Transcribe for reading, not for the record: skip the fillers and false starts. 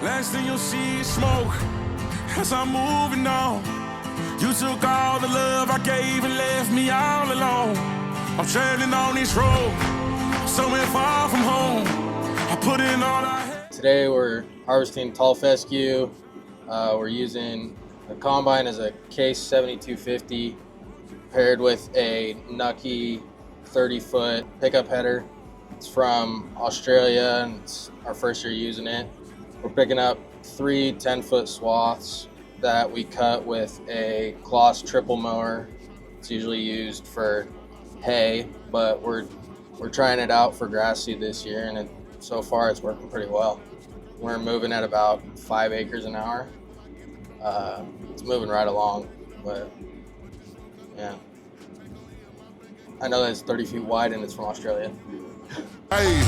Last thing you'll see is smoke as I'm moving on. You took all the love I gave and left me all alone. I'm traveling on this road, somewhere far from home. I put in all I had. Today we're harvesting tall fescue. We're using the combine as a case 7250 paired with a Knuckey 30-foot pickup header. It's from Australia and it's our first year using it. We're picking up 3 10-foot swaths that we cut with a Kloss triple mower. It's usually used for hay, but we're trying it out for grass seed this year, and so far it's working pretty well. We're moving at about 5 acres an hour. It's moving right along, but yeah. I know that it's 30 feet wide and it's from Australia. Hey.